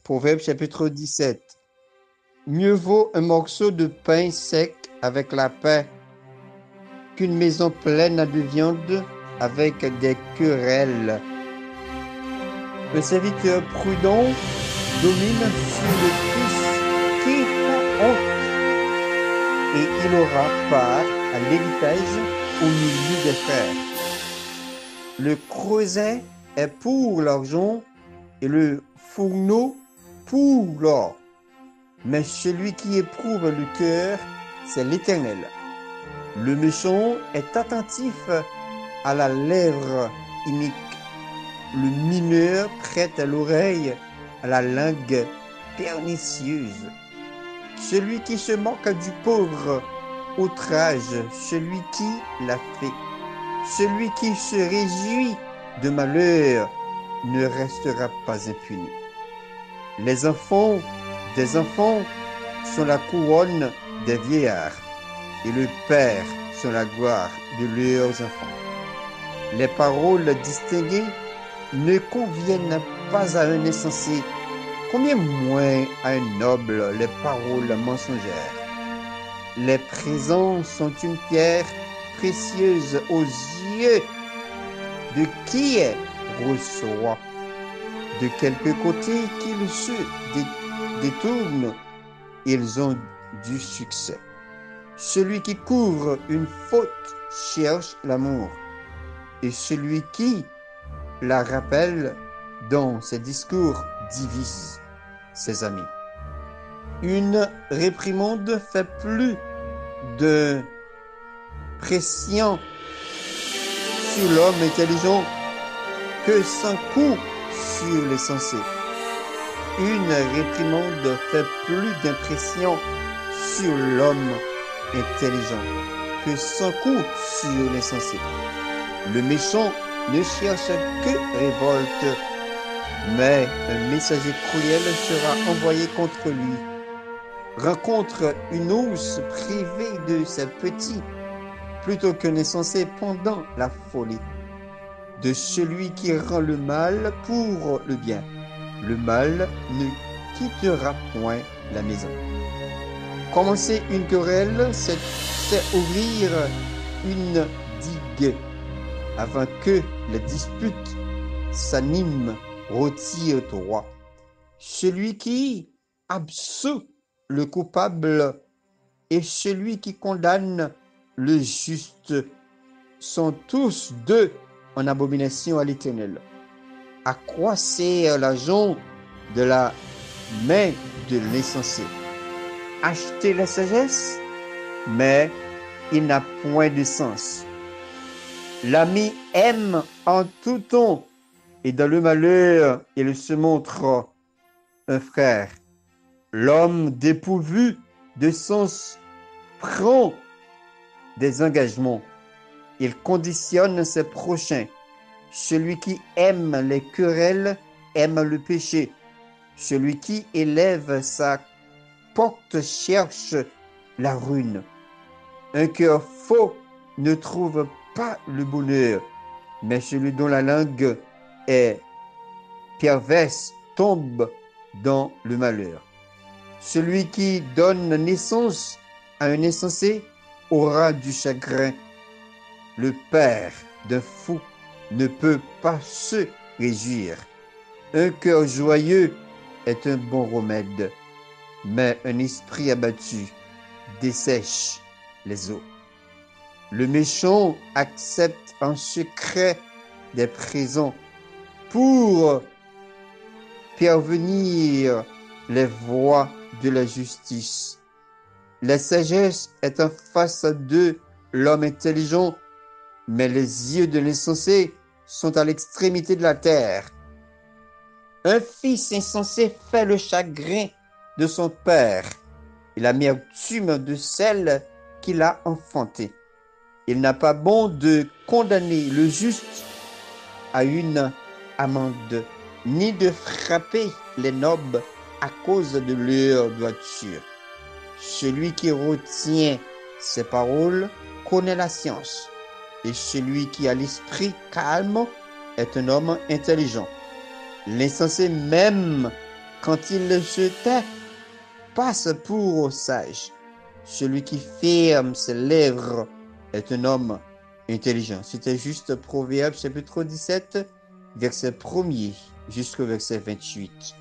Proverbe chapitre 17. Mieux vaut un morceau de pain sec avec la paix qu'une maison pleine de viande avec des querelles. Le serviteur prudent domine sur le fils qui fait honte, et il aura part à l'héritage au milieu des frères. Le creuset est pour l'argent et le fourneau pour l'or. Mais celui qui éprouve le cœur, c'est l'Éternel. Le méchant est attentif à la lèvre inique. Le mineur prête l'oreille à la langue pernicieuse. Celui qui se moque du pauvre outrage celui qui l'a fait. Celui qui se réjouit de malheur ne restera pas impuni. Les enfants des enfants sont la couronne des vieillards, et le père sont la gloire de leurs enfants. Les paroles distinguées ne conviennent pas à un insensé, combien moins à un noble les paroles mensongères. Les présents sont une pierre précieuse aux yeux de qui reçoit. De quelque côté qu'ils se détournent, ils ont du succès. Celui qui couvre une faute cherche l'amour, et celui qui la rappelle dans ses discours divise ses amis. Une réprimande fait plus de pression sur l'homme intelligent que 100 coups sur les sensés. Une réprimande fait plus d'impression sur l'homme intelligent que 100 coups sur les sensés. Le méchant ne cherche que révolte, mais un messager cruel sera envoyé contre lui. Rencontre une ours privée de ses petits plutôt qu'un insensé pendant la folie. De celui qui rend le mal pour le bien, le mal ne quittera point la maison. Commencer une querelle, c'est ouvrir une digue. Avant que la dispute s'anime, retire droit. Celui qui absout le coupable et celui qui condamne le juste sont tous deux en abomination à l'Éternel. À quoi sert l'argent de la main de l'insensé? Acheter la sagesse, mais il n'a point de sens. L'ami aime en tout temps, et dans le malheur, il se montre un frère. L'homme dépourvu de sens prend des engagements. Il conditionne ses prochains. Celui qui aime les querelles aime le péché. Celui qui élève sa porte cherche la ruine. Un cœur faux ne trouve pas le bonheur, mais celui dont la langue est perverse tombe dans le malheur. Celui qui donne naissance à un insensé aura du chagrin. Le père d'un fou ne peut pas se réjouir. Un cœur joyeux est un bon remède, mais un esprit abattu dessèche les eaux. Le méchant accepte en secret des présents pour parvenir les voies de la justice. La sagesse est en face de l'homme intelligent, mais les yeux de l'insensé sont à l'extrémité de la terre. Un fils insensé fait le chagrin de son père et l'amertume de celle qui l'a enfanté. Il n'a pas bon de condamner le juste à une amende, ni de frapper les nobles à cause de leur droiture. Celui qui retient ses paroles connaît la science, et celui qui a l'esprit calme est un homme intelligent. L'insensé même quand il se tait, passe pour sage. Celui qui ferme ses lèvres est un homme intelligent. C'était juste Proverbe chapitre 17, verset 1er jusqu'au verset 28.